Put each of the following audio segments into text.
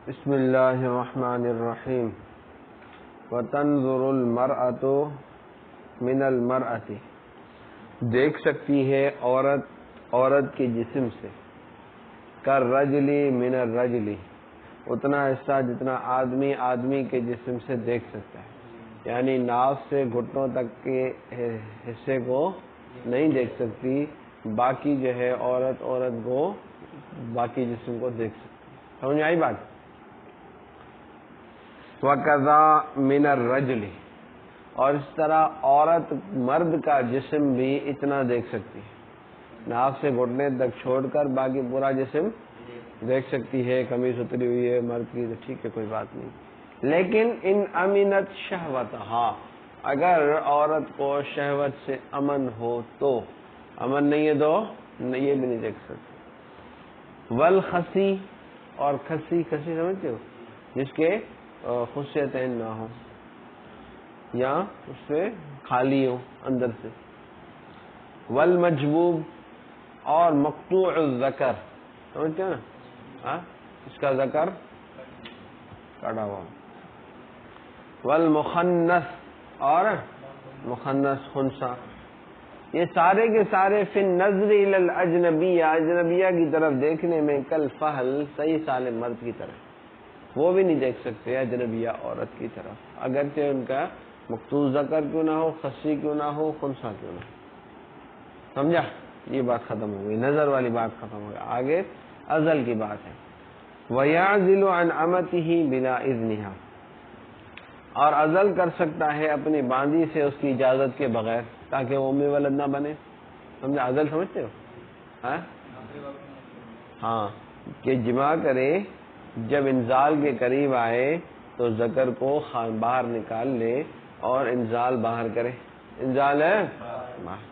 بسم اللہ الرحمن الرحیم وتنظر المرأة من المرأة، دیکھ سکتی ہے عورت کے جسم سے، کالرجل من الرجل، اتنا حصہ جتنا آدمی کے جسم سے دیکھ سکتا ہے، یعنی ناف سے گھٹنوں تک کے حصے کو نہیں دیکھ سکتی، باقی جو ہے عورت کو باقی جسم کو دیکھ سکتی. سمجھ آئی بات؟ وَكَذَا مِنَ الرَّجُلِ، اور اس طرح عورت مرد کا جسم بھی اتنا دیکھ سکتی ہے، ناف سے گھٹنے تک چھوڑ کر باقی پورا جسم دیکھ سکتی ہے. قمیص اتری ہوئی ہے مرد کی تو ٹھیک ہے، کوئی بات نہیں. لیکن ان امنت شہوتہا، اگر عورت کو شہوت سے امن ہو تو، امن نہیں ہے تو یہ بھی نہیں دیکھ سکتی. والخسی، اور کھسی سمجھتے ہو، جس کے خصیتین نہ ہو یا اس سے خالی ہو اندر سے. والمجبوب، اور مقطوع الذکر، سمجھتے ہو نا، اس کا ذکر کٹا ہوا. والمخنث، اور مخنث خنثی، یہ سارے کے سارے فی النظر الی الاجنبیہ، اجنبیہ کی طرف دیکھنے میں کالفحل، صحیح سالم مرد کی طرف، وہ بھی نہیں دیکھ سکتے اجنبیہ عورت کی طرف، اگرچہ ان کا مقطوع ذکر کیوں نہ ہو، خصی کیوں نہ ہو، خنثی کیوں نہ ہو. سمجھا؟ یہ بات ختم ہو گئی، نظر والی بات ختم ہو گئی. آگے ازل کی بات ہے. وَيَعْزِلُ عَنْ أَمَتِهِ بِلَا إِذْنِهَا، اور ازل کر سکتا ہے اپنی باندی سے اس کی اجازت کے بغیر، تاکہ وہ امی ولد نہ بنے. سمجھا؟ ازل سمجھتے ہو؟ ہاں، کہ جماع کرے، جب انزال کے قریب آئے تو ذکر کو باہر نکال لے اور انزال باہر کرے. انزال ہے باہر.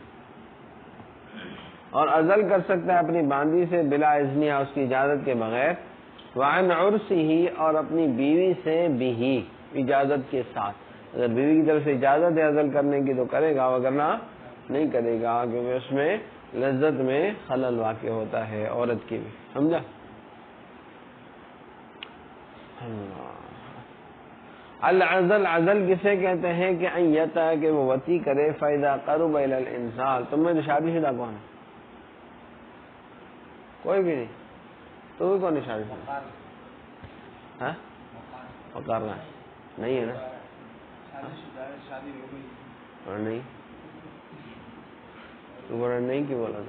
اور ازل کر سکتا ہے اپنی باندی سے بلا اذنیہ، اس کی اجازت کے بغیر. وعن عرسہ، اور اپنی بیوی سے بھی اجازت کے ساتھ. اگر بیوی کی طرف سے اجازت ہے ازل کرنے کی تو کرے گا، وگرنہ نہیں کرے گا، کیونکہ اس میں لذت میں خلل واقع ہوتا ہے عورت کی بھی. سمجھا؟ العزل، عزل کسے کہتے ہیں کہ ان یتا، کہ وہ وطی کرے، فاذا قرب الی الانزال. تم میں شادی شدہ کون ہے؟ کوئی بھی نہیں. تو بھی کون ہے شادی شدہ؟ ہاں، مقررہ نہیں ہے نا؟ اور نہیں تو بولا نہیں کیوں بولا؟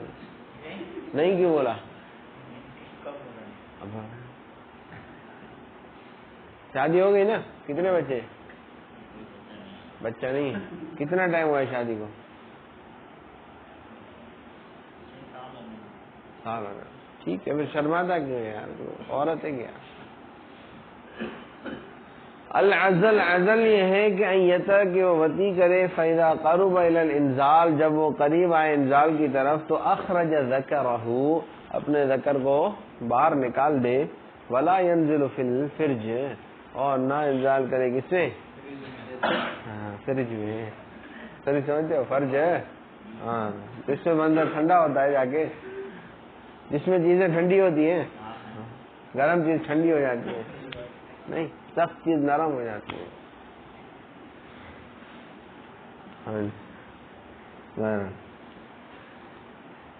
نہیں کیوں بولا؟ شادی ہو گئی نا؟ کتنے بچے؟ بچہ نہیں ہے. کتنا ٹائم ہوا ہے شادی کو؟ سال ہو گیا. ٹھیک ہے، پھر شرماتا کیوں ہے یار؟ عورت ہے کیا؟ العزل، عزل یہ ہے کہ ایتا، کہ وہ وطی کرے، فاذا قرب الی الانزال، جب وہ قریب آئے انزال کی طرف تو اخرج ذکرہ، اپنے ذکر کو باہر نکال دے. ولا ينزل فی الفرج، اور نہ انزال کرے کس میں؟ فرج میں. فرج سمجھتے ہو؟ فرج ہے، ہاں، اس میں منظر ٹھنڈا ہوتا ہے، جا کے جس میں چیزیں ٹھنڈی ہوتی ہیں، گرم چیز ٹھنڈی ہو جاتی ہے، نہیں سخت چیز نرم ہو جاتی ہے.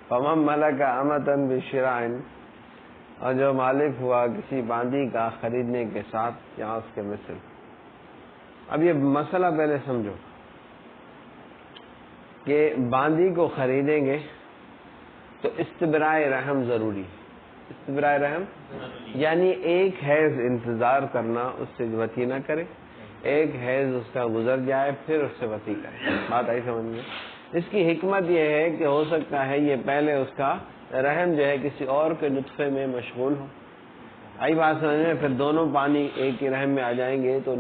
فمن ملک امۃ بشراء، اور جو مالک ہوا کسی باندی کا خریدنے کے ساتھ، یا اس کے مثل. اب یہ مسئلہ پہلے سمجھو کہ باندی کو خریدیں گے تو استبراء رحم ضروری. استبراء رحم یعنی ایک حیض انتظار کرنا، اس سے وطی نہ کرے، ایک حیض اس کا گزر جائے پھر اس سے وطی کرے. بات آئی سمجھ میں؟ اس کی حکمت یہ ہے کہ ہو سکتا ہے یہ پہلے اس کا رحم جو ہے کسی اور کے نطفے میں مشغول ہو. آئی بات سمجھ میں؟ پھر دونوں پانی ایک ہی رحم میں آ جائیں گے تو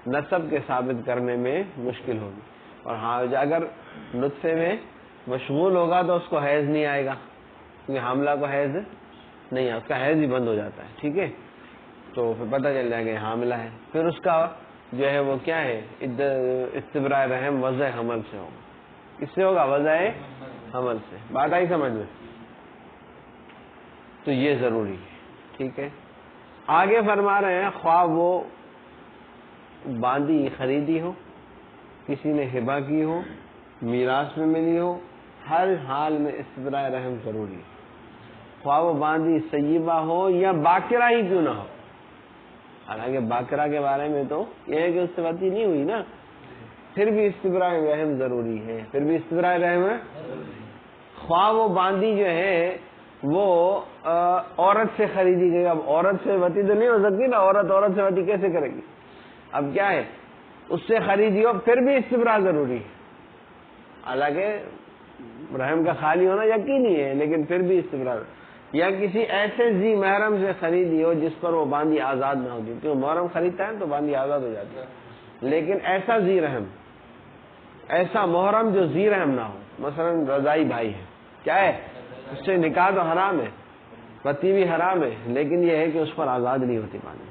نسب کے ثابت کرنے میں مشکل ہوگی. اور ہاں، اگر نطفے میں مشغول ہوگا تو اس کو حیض نہیں آئے گا، کیونکہ حاملہ کو حیض نہیں ہے، اس کا حیض ہی بند ہو جاتا ہے. ٹھیک ہے، تو پھر پتہ چل جائے گا یہ حاملہ ہے. پھر اس کا جو ہے وہ کیا ہے، استبراء رحم وضع حمل سے ہوگا. کس سے ہوگا؟ وضع حمل سے. بات آئی سمجھ میں؟ تو یہ ضروری ہے. ٹھیک ہے، آگے فرما رہے ہیں خواہ وہ باندی خریدی ہو، کسی نے ہبہ کی ہو، میراث میں ملی ہو، ہر حال میں استبراء رحم ضروری ہے، خواہ وہ باندی سیبہ ہو یا باقرہ ہی کیوں نہ ہو۔ حالانکہ باقرہ کے بارے میں تو یہ ہے کہ اس سے وطی نہیں ہوئی نا، پھر بھی استبراء رحم ضروری ہے، پھر بھی استبراء رحم ہے۔ خواہ وہ باندی جو ہے وہ عورت سے خریدی گئی، اب عورت سے وطی تو نہیں ہو سکتی نا، عورت سے وطی کیسے کرے گی؟ اب کیا ہے، اس سے خریدی ہو پھر بھی استبراء ضروری ہے، حالانکہ رحم کا خالی ہونا یقینی ہے لیکن پھر بھی استبراء، یا کسی ایسے ذی محرم سے خریدی ہو جس پر وہ باندی آزاد نہ ہوتی، کیوں محرم خریدتا ہے تو باندی آزاد ہو جاتی ہے، لیکن ایسا ذی رحم، ایسا محرم جو ذی رحم نہ ہو، مثلا رضائی بھائی ہے، کیا ہے اس سے نکاح تو حرام ہے، وطی بھی حرام ہے، لیکن یہ ہے کہ اس پر آزاد نہیں ہوتی باندی،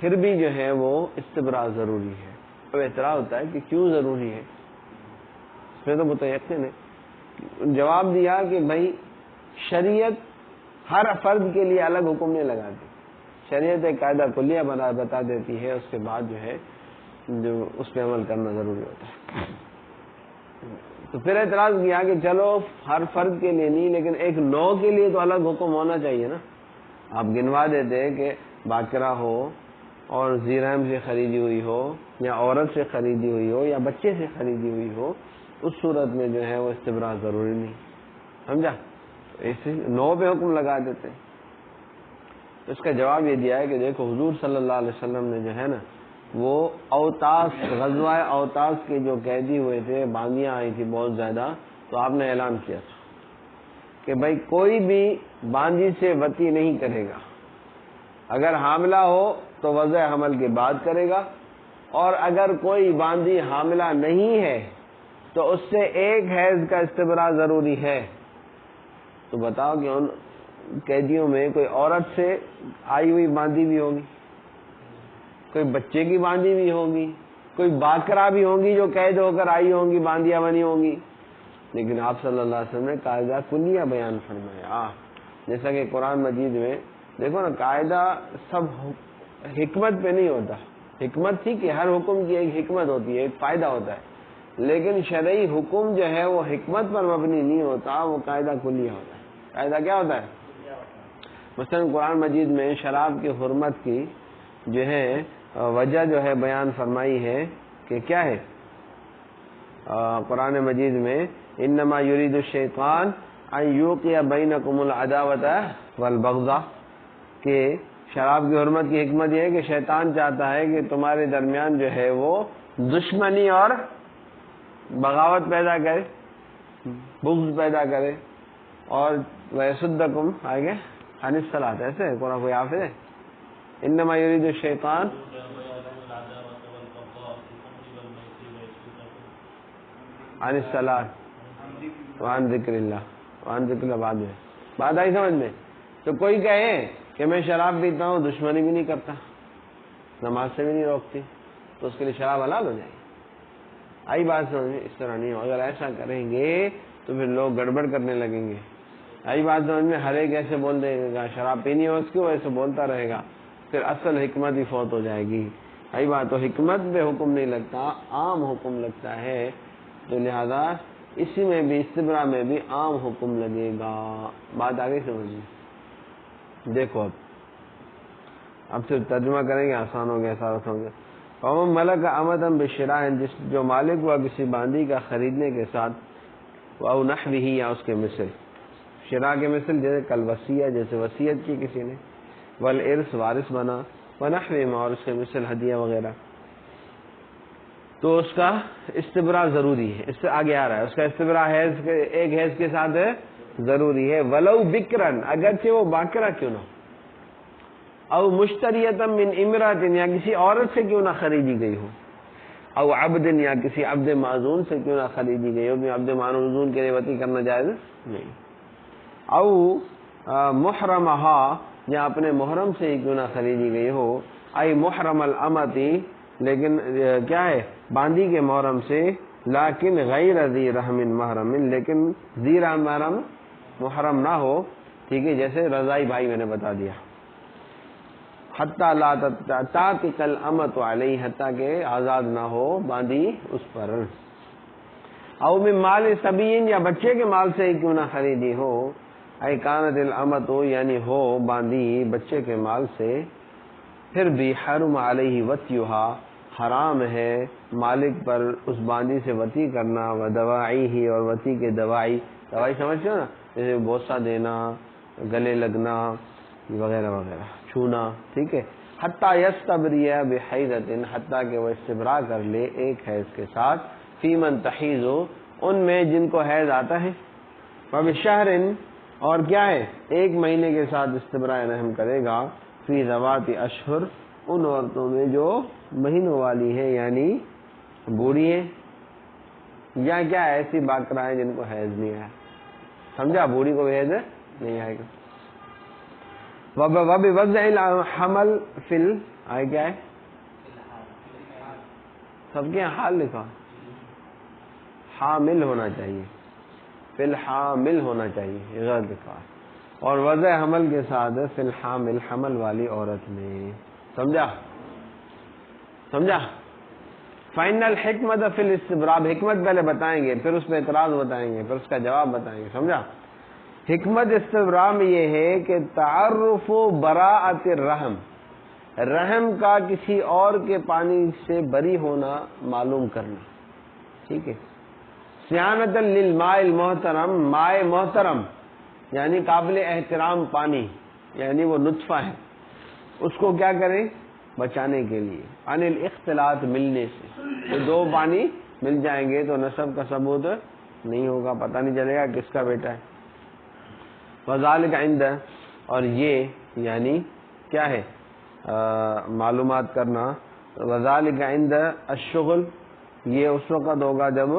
پھر بھی جو ہے وہ استبراء ضروری ہے۔ اب اعتراض ہوتا ہے کہ کیوں ضروری ہے، اس میں تو متیقن ہے، جواب دیا کہ بھائی شریعت ہر فرد کے لیے الگ حکم نہیں لگاتی، شریعت ایک قاعدہ کلیہ بتا دیتی ہے، اس کے بعد جو ہے جو اس پہ عمل کرنا ضروری ہوتا ہے۔ تو پھر اعتراض کیا کہ چلو ہر فرد کے لیے نہیں لیکن ایک نوع کے لیے تو الگ حکم ہونا چاہیے نا، آپ گنوا دیتے کہ باقرہ ہو اور ذی رحم سے خریدی ہوئی ہو یا عورت سے خریدی ہوئی ہو یا بچے سے خریدی ہوئی ہو، اس صورت میں جو ہے وہ استبراء ضروری نہیں، سمجھا؟ اسی نوع پہ حکم لگا دیتے۔ اس کا جواب یہ دیا ہے کہ دیکھو حضور صلی اللہ علیہ وسلم نے جو ہے نا وہ اوتاس، غزوہ اوتاس کے جو قیدی ہوئے تھے، باندیاں آئی تھی بہت زیادہ، تو آپ نے اعلان کیا تھا کہ بھائی کوئی بھی باندی سے وطی نہیں کرے گا، اگر حاملہ ہو تو وضع حمل کے بعد کرے گا، اور اگر کوئی باندی حاملہ نہیں ہے تو اس سے ایک حیض کا استبراء ضروری ہے۔ تو بتاؤ کہ ان قیدیوں میں کوئی عورت سے آئی ہوئی باندی بھی ہوگی، کوئی بچے کی باندی بھی ہوگی، کوئی باقرہ بھی ہوگی جو قید ہو کر آئی ہوں گی، باندیاں بنی ہوں گی، لیکن آپ صلی اللہ علیہ وسلم نے قاعدہ کلیہ بیان فرمایا، جیسا کہ قرآن مجید میں دیکھو نا، قاعدہ سب حکمت پہ نہیں ہوتا، حکمت تھی کہ ہر حکم کی ایک حکمت ہوتی ہے، ایک فائدہ ہوتا ہے، لیکن شرعی حکم جو ہے وہ حکمت پر مبنی نہیں ہوتا، وہ قاعدہ کلیہ ہوتا ہے۔ قاعدہ کیا ہوتا ہے؟ مثلا قرآن مجید میں شراب کی حرمت کی جو ہے وجہ جو ہے بیان فرمائی ہے کہ کیا ہے، قرآن مجید میں انما یرید الشیطان ان یوقع بینکم العداوۃ والبغضاء، کہ شراب کی حرمت کی حکمت یہ ہے کہ شیطان چاہتا ہے کہ تمہارے درمیان جو ہے وہ دشمنی اور بغاوت پیدا کرے، بغض پیدا کرے، اور ویصدکم آگے عن الصلاۃ، ایسے قرآن کوئی حافظ ہے، انما یرید الشیطان عن الصلاۃ وعن ذکر اللہ، وعن ذکر اللہ بعد میں بات آئی سمجھ میں؟ تو کوئی کہے کہ میں شراب پیتا ہوں، دشمنی بھی نہیں کرتا، نماز سے بھی نہیں روکتی، تو اس کے لیے شراب حلال ہو جائے گی؟ آئی بات سمجھ میں؟ اس طرح نہیں ہو، اگر ایسا کریں گے تو پھر لوگ گڑبڑ کرنے لگیں گے۔ آئی بات سمجھ میں؟ ہر ایک ایسے بول دے گا شراب پینی ہو اس کی، وہ ایسے بولتا رہے گا، پھر اصل حکمت ہی فوت ہو جائے گی۔ آئی بات، تو حکمت پہ حکم نہیں لگتا، عام حکم لگتا ہے، تو لہذا اسی میں بھی استبراء میں بھی عام حکم لگے گا۔ بات آگے سمجھ میں؟ دیکھو اب صرف ترجمہ کریں گے، آسان ہو گیا سارا سمجھ۔ قوم ملک امدم بشراء، جس جو مالک ہوا کسی باندی کا خریدنے کے ساتھ، او نحوہ یا اس کے مثل، شراء کے مثل جیسے کل وصیہ، جیسے وصیت کی کسی نے، والارث وارث بنا، ونحوہ اور اس کے مثل ہدیہ وغیرہ، تو اس کا استبراء ضروری ہے۔ اس سے آگے آ رہا ہے اس کا استبراء حیض کے ایک حیض کے ساتھ ہے، ضروری ہے، ولو بکرن، اگرچہ وہ باقرہ کیوں نہ، او مشتریۃ من امرأۃ، یا کسی عورت سے کیوں نہ خریدی گئی ہو، او عبد، یا کسی عبد معزون سے کیوں نہ خریدی گئی ہو، عبد معزون کے لیے وطی کرنا جائز نہیں، او محرمہا، یا اپنے محرم سے ہی کیوں نہ خریدی گئی ہو، ای محرم الامتی، لیکن کیا ہے باندی کے محرم سے، لیکن غیر ذی رحم محرم، لیکن ذی رحم محرم نہ ہو، ٹھیک ہے، جیسے رضائی بھائی میں نے بتا دیا۔ حتی لا تعتق الامۃ علیہ، حتیٰ کہ آزاد نہ ہو باندھی اس پر. او من مال صبیین، یا بچے کے مال سے ہی کیوں نہ خریدی ہو. ای کانت الامۃ، یعنی ہو باندھی بچے کے مال سے، پھر بھی حرم علیہ وطیھا، حرام ہے مالک پر اس باندھی سے وطی کرنا. و دواعی، اور وطی کے دوائی سمجھتے ہو نا، جیسے بوسہ دینا، گلے لگنا وغیرہ وغیرہ، چھونا، ٹھیک ہے. حتیٰ یستبری بحیضۃ، حتیٰ کہ وہ استبراء کر لے ایک حیض کے ساتھ. فی من تحیض، ان میں جن کو حیض آتا ہے. وبشہر، اور کیا ہے، ایک مہینے کے ساتھ استبراء رحم کرے گا. فی ذوات اشہر، ان عورتوں میں جو مہینوں والی ہے، یعنی بوڑھی ہے، یا کیا ایسی باکرہ ہے جن کو حیض نہیں آیا. سمجھا، بوڑھی کو حیض نہیں آئے گا. وبوضع الحمل فی آئے کیا ہے، سب کے حال لکھا، حامل ہونا چاہیے، فی الحامل ہونا چاہیے، یہ غلط لکھا. اور وضع حمل کے ساتھ فی الحامل، حمل والی عورت میں. سمجھا. فإن الحکمت فی الاستبراء، حکمت پہلے بتائیں گے، پھر اس پہ اعتراض بتائیں گے، پھر اس کا جواب بتائیں گے. سمجھا. حکمت استبراء میں یہ ہے کہ تعارف براءت الرحم، رحم کا کسی اور کے پانی سے بری ہونا معلوم کرنا. ٹھیک ہے. صیانۃ للماء المحترم، ماء محترم یعنی قابل احترام پانی، یعنی وہ نطفہ ہے، اس کو کیا کریں، بچانے کے لیے. عن الاختلاط، ملنے سے. یہ دو پانی مل جائیں گے تو نسب کا ثبوت نہیں ہوگا، پتہ نہیں چلے گا کس کا بیٹا ہے. وذالک عند، اور یہ یعنی کیا ہے، معلومات کرنا. وذالک عند الشغل، یہ اس وقت ہوگا جب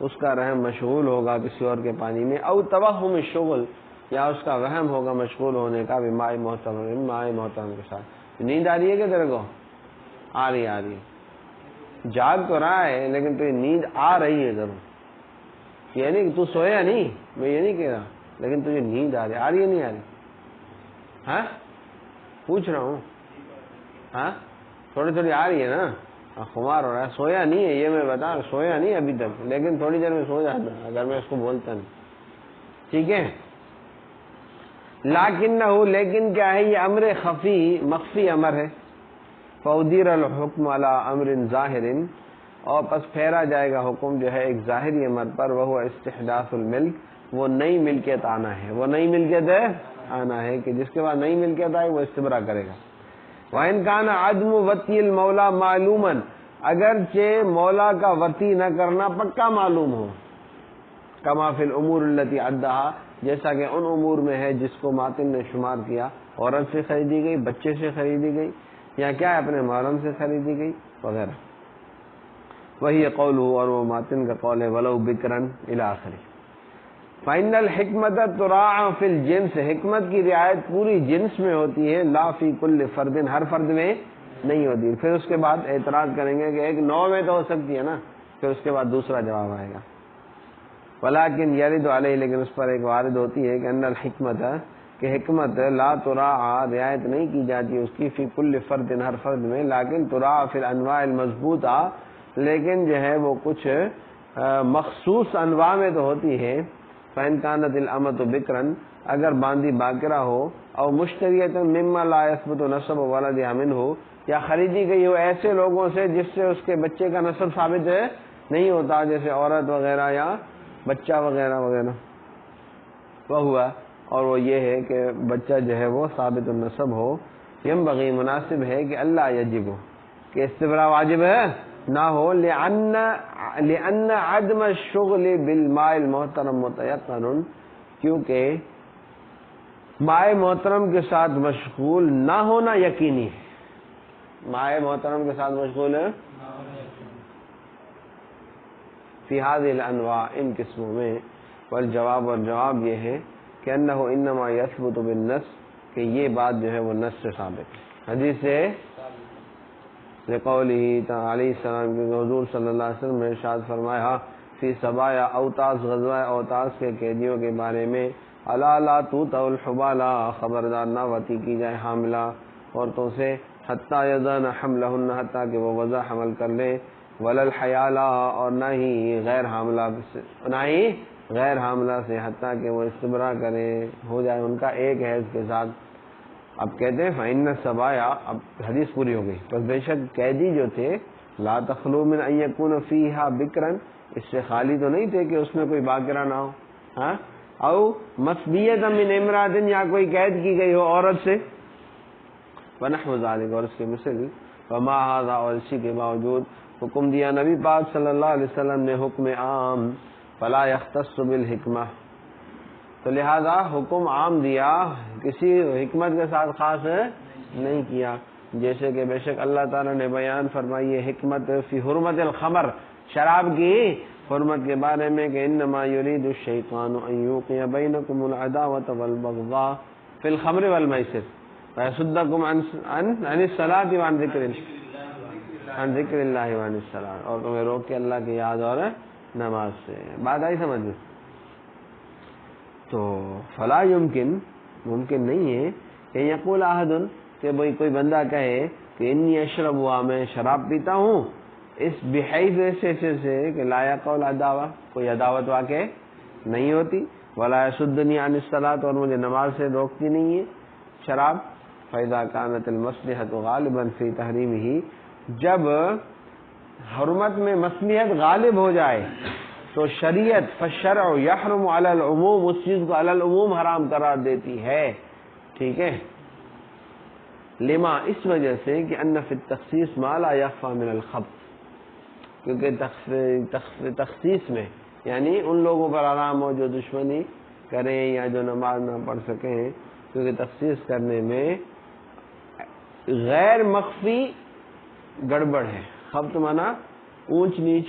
اس کا رحم مشغول ہوگا کسی اور کے پانی میں. او توہم الشغل، یا اس کا وہم ہوگا مشغول ہونے کا بماء محترم، ماء محترم کے ساتھ. نیند آ رہی ہے کہ تیرے کو؟ آ رہی ہے. جاگ تو رہا ہے لیکن تو نیند آ رہی ہے ضرور. یہ نہیں کہ تو سویا نہیں، میں یہ نہیں کہہ رہا، لیکن تجھے نیند آ رہی ہے نہیں آ رہی؟ ہاں پوچھ رہا ہوں. ہاں تھوڑی تھوڑی آ رہی ہے نا. خمار ہو رہا ہے، سویا نہیں ہے، یہ میں بتا رہا، سویا نہیں ابھی تک، لیکن تھوڑی دیر میں سو جاتا اگر میں اس کو بولتا نہیں. ٹھیک ہے. لیکنہ، لیکن کیا ہے، یہ امر خفی، مخفی امر ہے. فودیر الحکم علی امر ظاہر، اور پس پھیرا جائے گا حکم جو ہے ایک ظاہری امر پر. وہ استحداث الملک، وہ نئی ملکیت آنا ہے. وہ نئی ملکیت آنا ہے کہ جس کے بعد نئی ملکیت آئے وہ استبراء کرے گا. وَإِنْ كَانَ عَدْمُ وَطِّ الْمَوْلَى مَعْلُومًا، اگرچہ مولا کا وطی نہ کرنا پکا معلوم ہو. کما فی الامور التي عدها، جیسا کہ ان امور میں ہے جس کو ماتن نے شمار کیا. عورت سے خریدی گئی، بچے سے خریدی گئی، یا کیا اپنے محرم سے خریدی گئی وغیرہ. وہی قولہ، اور وہ ماتن کا قول ہے، ولو بکرن الی آخر. فإن الحکمت تراعى فی الجنس، حکمت کی رعایت پوری جنس میں ہوتی ہے. لا فی کل فرد، ہر فرد میں نہیں ہوتی. پھر اس کے بعد اعتراض کریں گے کہ ایک نوع میں تو ہو سکتی ہے نا، پھر اس کے بعد دوسرا جواب آئے گا. ولیکن یرد علیہ، لیکن اس پر ایک وارد ہوتی ہے کہ ان الحکمت، کہ حکمت لا تراعى، رعایت نہیں کی جاتی اس کی، فی کل فرد، ہر فرد میں. لیکن تراعى فی الانواع المضبوطہ، لیکن جو ہے وہ کچھ مخصوص انواع میں تو ہوتی ہے. فإن كانت الامۃ بکرن، اگر باندی باکرہ ہو. او مشتریۃ مما لا يثبت نسب ولدها منه، یا خریدی گئی ہو ایسے لوگوں سے جس سے اس کے بچے کا نسب ثابت نہیں ہوتا، جیسے عورت وغیرہ یا بچہ وغیرہ وغیرہ. وہ ہوا، اور وہ یہ ہے کہ بچہ جو ہے وہ ثابت النسب ہو. ینبغی، مناسب ہے کہ اللہ یجب، کہ استبراء واجب ہے نہ ہو. لأن عدم الشغل بالماء المحترم متيقن، کیونکہ ماء محترم کے ساتھ مشغول نہ ہونا یقینی ہے. ماء محترم کے ساتھ مشغول ہے فی هذه الانواع، ان قسموں میں. والجواب، اور جواب یہ ہے کہ انہ انما یثبت بالنص، کہ یہ بات جو ہے وہ نص سے ثابت ہے، حدیث سے. لقولہ تعالی علیہ السلام کے حضور صلی اللہ علیہ وسلم نے ارشاد فرمایا فی سبایا اوطاس، غزوہ اوطاس کے قیدیوں کے بارے میں، الا لا توطأ الحبالا، خبردار نہ وطی کی جائے حاملہ. عورتوں سے، حتیٰ یضعن حملہن، حتیٰ کہ وہ وضع حمل کر لیں، ولا الحیالا، اور نہ ہی غیر حاملہ سے، حتیٰ کہ وہ استبراء کریں، ہو جائے ان کا ایک حیض کے ساتھ۔ اب کہتے ہیں فإن السبایا، اب حدیث پوری ہو گئی، پس بے شک قیدی جو تھے، لا تخلو من ان یکون فیہا بکرن، اس سے خالی تو نہیں تھے کہ اس میں کوئی باقرہ نہ ہو، ہاں، او مسبیۃ من امرأۃ، یا کوئی قید کی گئی ہو عورت سے، ونحو ذالک، اور اس کے مثل، وما ھذا، اور اسی کے باوجود حکم دیا نبی پاک صلی اللہ علیہ وسلم نے حکم عام، فلا یختص بالحکمہ، تو لہذا حکم عام دیا، کسی حکمت کے ساتھ خاص نہیں کیا، جیسے کہ بے شک اللہ تعالیٰ نے بیان فرمائی ہے حکمت فی حرمت الخمر، شراب کی حرمت کے بارے میں، کہ انما یرید الشیطان ان یوقع بینکم العداوۃ والبغضاء فی الخمر والمیسر ویصدکم عن الصلاۃ وعن ذکر اللہ وعن الصلاۃ، اور تمہیں روک کے اللہ کی یاد اور نماز سے۔ بات آئی سمجھ میں؟ تو فلا یمکن، ممکن نہیں ہے کہ یقول احد، کہ بھئی کوئی بندہ کہے کہ انی اشرب، میں شراب پیتا ہوں، اس بحیث ایسے سے کہ لا یقول عداوہ، کوئی عداوت واقع نہیں ہوتی، ولا یصدنی عن الصلاۃ، اور مجھے نماز سے روکتی نہیں ہے شراب، فاذا كانت المصلحۃ غالبا فی تحریمہ، جب حرمت میں مصلحت غالب ہو جائے تو شریعت، فالشرع یحرم علی العموم، اس چیز کو علی العموم حرام قرار دیتی ہے، ٹھیک ہے، لما، اس وجہ سے کہ ان فی التخصیص ما لا یخفی من الخبث، کیونکہ تخصیص میں یعنی ان لوگوں پر حرام ہو جو دشمنی کریں یا جو نماز نہ پڑھ سکیں، کیونکہ تخصیص کرنے میں غیر مخفی گڑبڑ ہے، خبط مانا اونچ نیچ،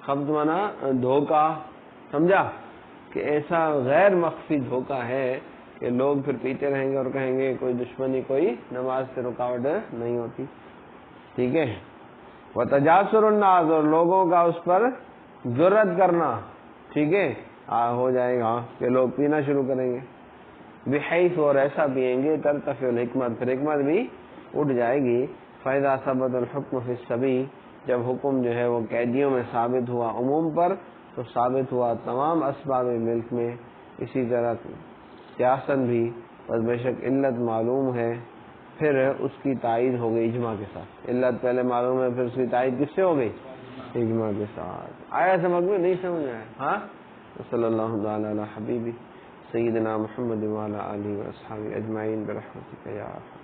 خبط مانا دھوکہ، سمجھا، کہ ایسا غیر مخفی دھوکہ ہے کہ لوگ پھر پیتے رہیں گے اور کہیں گے کوئی دشمنی، کوئی نماز سے رکاوٹ نہیں ہوتی، ٹھیک ہے، وتجاسر الناس، اور لوگوں کا اس پر جرأت کرنا، ٹھیک ہے، ہو جائے گا کہ لوگ پینا شروع کریں گے، بحیث، اور ایسا پئیں گے، ترتفع الحکمت، پھر حکمت بھی اٹھ جائے گی، فاذا ثبت الحکم فی الصبی، جب حکم جو ہے وہ قیدیوں میں ثابت ہوا عموم پر، تو ثابت ہوا تمام اسباب ملک میں، اسی طرح قیاساً بھی، بس بے شک علت معلوم ہے، پھر اس کی تائید ہو گئی اجماع کے ساتھ، علت پہلے معلوم ہے، پھر اس کی تائید کس سے ہو گئی؟ اجماع کے ساتھ۔ آیا سمجھ میں؟ نہیں سمجھ آیا؟ ہاں، صلی اللہ تعالی علی حبیبی سیدنا محمد وعلی آلہ واصحابہ اجمعین برحمتک یا ارحم۔